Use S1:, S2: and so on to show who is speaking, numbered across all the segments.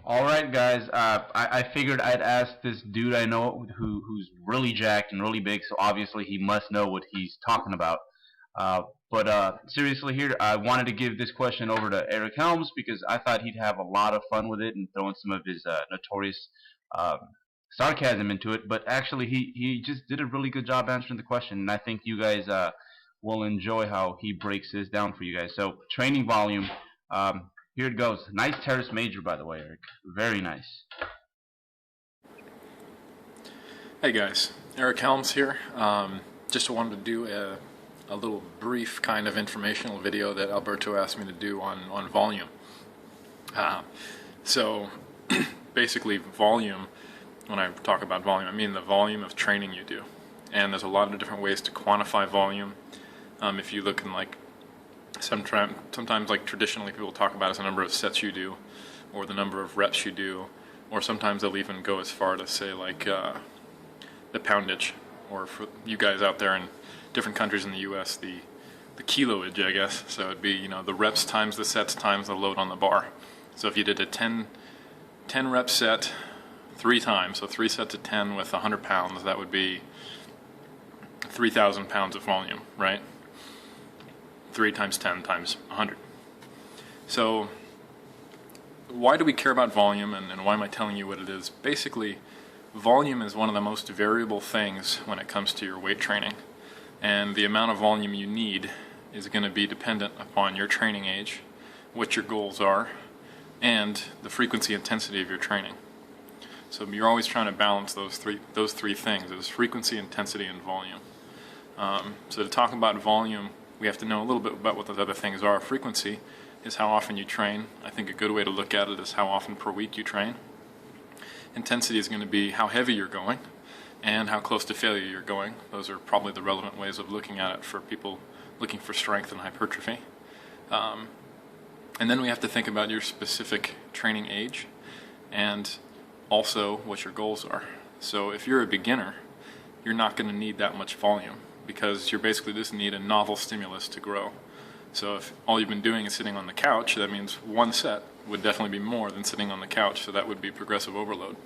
S1: All right, guys. I figured I'd ask this dude I know who's really jacked and really big, so obviously he must know what he's talking about. But seriously, here I wanted to give this question over to Eric Helms because I thought he'd have a lot of fun with it and throwing some of his notorious um, sarcasm into it. But actually, he just did a really good job answering the question, and I think you guys will enjoy how he breaks this down for you guys. So, training volume. Here it goes. Nice terrace major, by the way, Eric. Very nice.
S2: Hey guys, Eric Helms here. Just wanted to do a little brief kind of informational video that Alberto asked me to do on volume. So basically volume, when I talk about volume, I mean the volume of training you do. And there's a lot of different ways to quantify volume. If you look in like, sometimes like traditionally people talk about as the number of sets you do, or the number of reps you do, or sometimes they'll even go as far to say like the poundage, or for you guys out there in different countries in the US, the kiloage, I guess. So it'd be, you know, the reps times the sets times the load on the bar. So if you did a 10 rep set 3 times, so 3 sets of 10 with 100 pounds, that would be 3,000 pounds of volume, right? 3 times 10 times 100. So why do we care about volume, and why am I telling you what it is? Basically, volume is one of the most variable things when it comes to your weight training. And the amount of volume you need is going to be dependent upon your training age, what your goals are, and the frequency intensity of your training. So you're always trying to balance those three things: is frequency, intensity, and volume. So to talk about volume, we have to know a little bit about what those other things are. Frequency is how often you train. I think a good way to look at it is how often per week you train. Intensity is going to be how heavy you're going and how close to failure you're going. Those are probably the relevant ways of looking at it for people looking for strength and hypertrophy. And then we have to think about your specific training age and also what your goals are. So if you're a beginner, you're not going to need that much volume, because you're basically just need a novel stimulus to grow. So if all you've been doing is sitting on the couch, that means 1 set would definitely be more than sitting on the couch, so that would be progressive overload.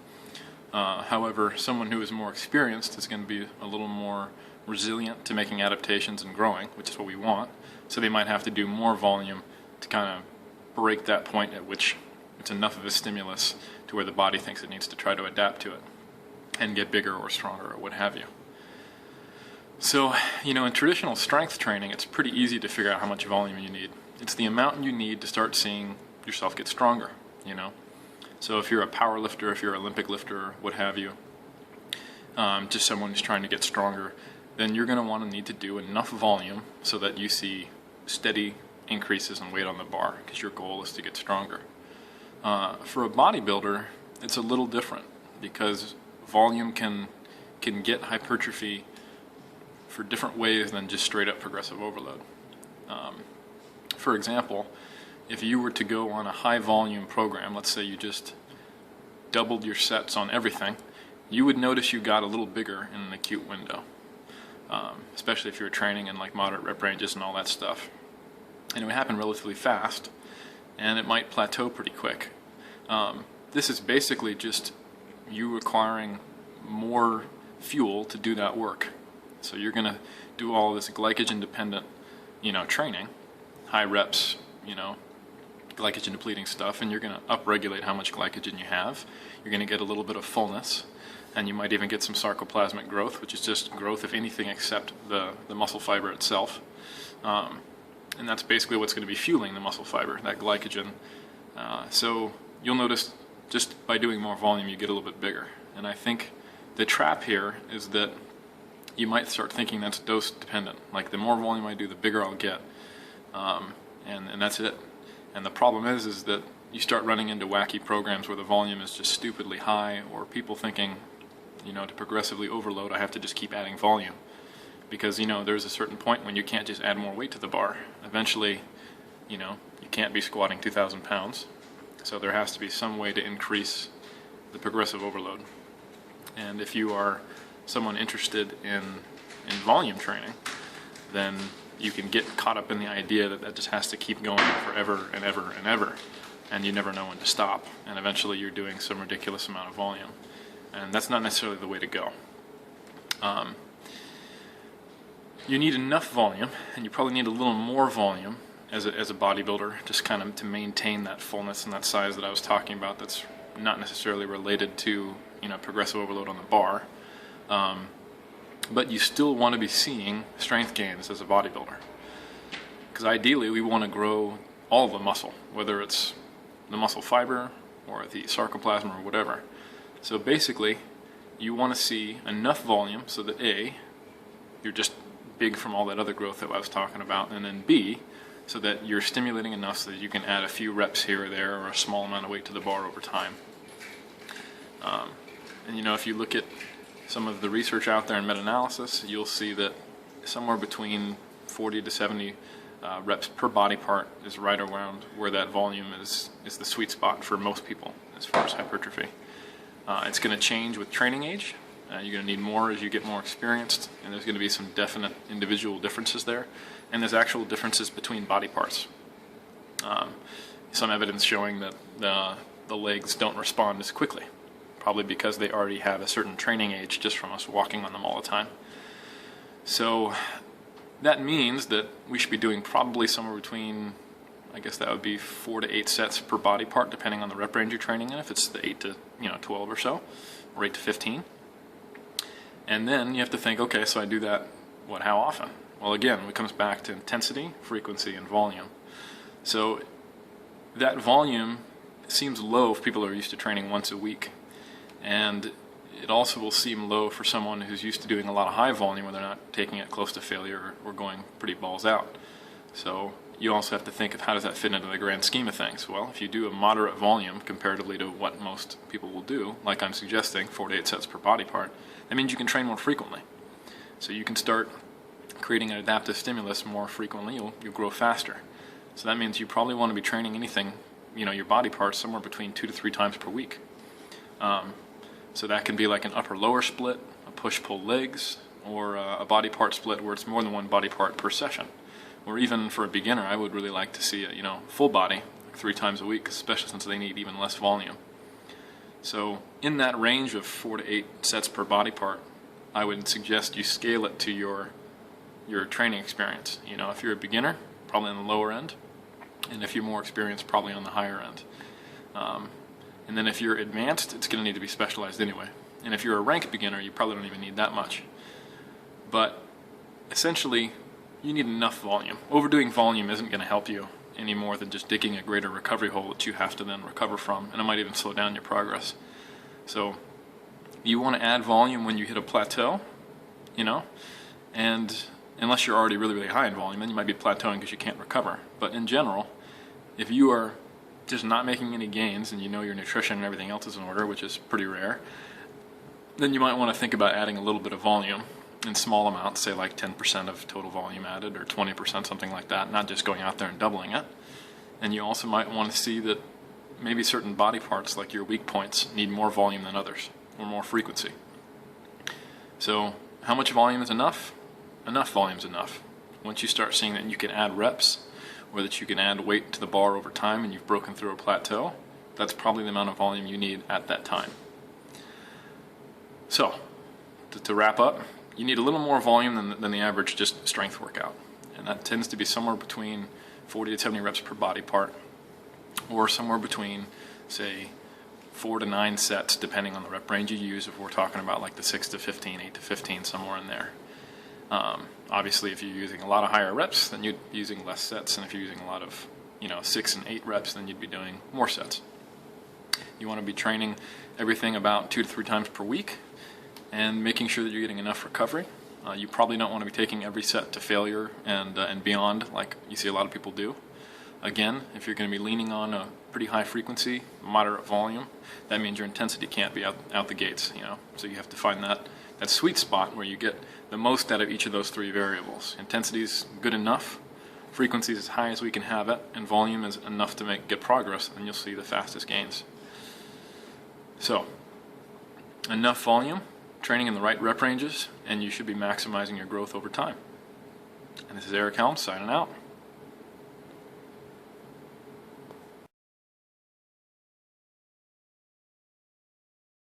S2: However, someone who is more experienced is going to be a little more resilient to making adaptations and growing, which is what we want. So they might have to do more volume to kind of break that point at which it's enough of a stimulus to where the body thinks it needs to try to adapt to it and get bigger or stronger or what have you. So, you know, in traditional strength training, it's pretty easy to figure out how much volume you need. It's the amount you need to start seeing yourself get stronger, you know. So if you're a power lifter, if you're an Olympic lifter, what have you, just someone who's trying to get stronger, then you're going to want to need to do enough volume so that you see steady increases in weight on the bar, because your goal is to get stronger. For a bodybuilder, it's a little different, because volume can get hypertrophy for different ways than just straight up progressive overload. For example, if you were to go on a high volume program, let's say you just doubled your sets on everything, you would notice you got a little bigger in an acute window, especially if you were training in like moderate rep ranges and all that stuff. And it would happen relatively fast, and it might plateau pretty quick. This is basically just you requiring more fuel to do that work. So you're going to do all this glycogen dependent, you know, training, high reps, you know, glycogen depleting stuff, and you're going to upregulate how much glycogen you have. You're going to get a little bit of fullness, and you might even get some sarcoplasmic growth, which is just growth of anything except the muscle fiber itself. And that's basically what's going to be fueling the muscle fiber, that glycogen. So you'll notice just by doing more volume, you get a little bit bigger. And I think the trap here is that you might start thinking that's dose dependent. Like the more volume I do, the bigger I'll get. And that's it. And the problem is that you start running into wacky programs where the volume is just stupidly high, or people thinking, you know, to progressively overload, I have to just keep adding volume. Because, you know, there's a certain point when you can't just add more weight to the bar. Eventually, you know, you can't be squatting 2,000 pounds. So there has to be some way to increase the progressive overload. And if you are someone interested in volume training, then you can get caught up in the idea that that just has to keep going forever and ever and ever. and you never know when to stop, and eventually you're doing some ridiculous amount of volume, and that's not necessarily the way to go. You need enough volume, and you probably need a little more volume as a bodybuilder, just kind of to maintain that fullness and that size that I was talking about. That's not necessarily related to, you know, progressive overload on the bar, but you still want to be seeing strength gains as a bodybuilder, because ideally we want to grow all the muscle, whether it's the muscle fiber or the sarcoplasm or whatever. So basically, you want to see enough volume so that A, you're just big from all that other growth that I was talking about, and then B, so that you're stimulating enough so that you can add a few reps here or there, or a small amount of weight to the bar over time. And you know, if you look at some of the research out there in meta-analysis, you'll see that somewhere between 40 to 70 reps per body part is right around where that volume is the sweet spot for most people as far as hypertrophy. It's going to change with training age. You're going to need more as you get more experienced, and there's going to be some definite individual differences there, and there's actual differences between body parts. Some evidence showing that the legs don't respond as quickly, probably because they already have a certain training age just from us walking on them all the time. So that means that we should be doing probably somewhere between, I guess that would be 4 to 8 sets per body part, depending on the rep range you're training in, if it's the 8 to 12 or so, or 8 to 15. And then you have to think, okay, so I do that, how often? Well, again, it comes back to intensity, frequency, and volume. So that volume seems low if people are used to training once a week. And it also will seem low for someone who's used to doing a lot of high volume where they're not taking it close to failure or going pretty balls out. So you also have to think of how does that fit into the grand scheme of things. Well, if you do a moderate volume comparatively to what most people will do, like I'm suggesting, 4 to 8 sets per body part, that means you can train more frequently. So you can start creating an adaptive stimulus more frequently, you'll grow faster. So that means you probably want to be training anything, your body parts somewhere between 2 to 3 times per week. So that can be like an upper-lower split, a push-pull legs, or a body part split where it's more than one body part per session. Or even for a beginner, I would really like to see a full body 3 times a week, especially since they need even less volume. So in that range of 4 to 8 sets per body part, I would suggest you scale it to your training experience. If you're a beginner, probably on the lower end, and if you're more experienced, probably on the higher end. And then if you're advanced, it's going to need to be specialized anyway. And if you're a ranked beginner, you probably don't even need that much. But essentially, you need enough volume. Overdoing volume isn't going to help you any more than just digging a greater recovery hole that you have to then recover from, and it might even slow down your progress. So you want to add volume when you hit a plateau, and unless you're already really, really high in volume, then you might be plateauing because you can't recover. But in general, if you are just not making any gains and your nutrition and everything else is in order, which is pretty rare, then you might want to think about adding a little bit of volume in small amounts, say like 10% of total volume added or 20%, something like that, not just going out there and doubling it. And you also might want to see that maybe certain body parts, like your weak points, need more volume than others, or more frequency. So how much volume is enough? Enough volume is enough. Once you start seeing that you can add reps, or that you can add weight to the bar over time and you've broken through a plateau, that's probably the amount of volume you need at that time. So, to wrap up, you need a little more volume than the average just strength workout. And that tends to be somewhere between 40 to 70 reps per body part, or somewhere between, say, 4 to 9 sets, depending on the rep range you use, if we're talking about like the 6 to 15, 8 to 15, somewhere in there. Obviously, if you're using a lot of higher reps, then you'd be using less sets, and if you're using a lot of 6 and 8 reps, then you'd be doing more sets. You want to be training everything about 2 to 3 times per week, and making sure that you're getting enough recovery. You probably don't want to be taking every set to failure and beyond, like you see a lot of people do. Again, if you're going to be leaning on a pretty high frequency, moderate volume, that means your intensity can't be out the gates. So you have to find that sweet spot where you get the most out of each of those 3 variables. Intensity is good enough, frequency is as high as we can have it, and volume is enough to get progress, and you'll see the fastest gains. So, enough volume, training in the right rep ranges, and you should be maximizing your growth over time. And this is Eric Helms signing out.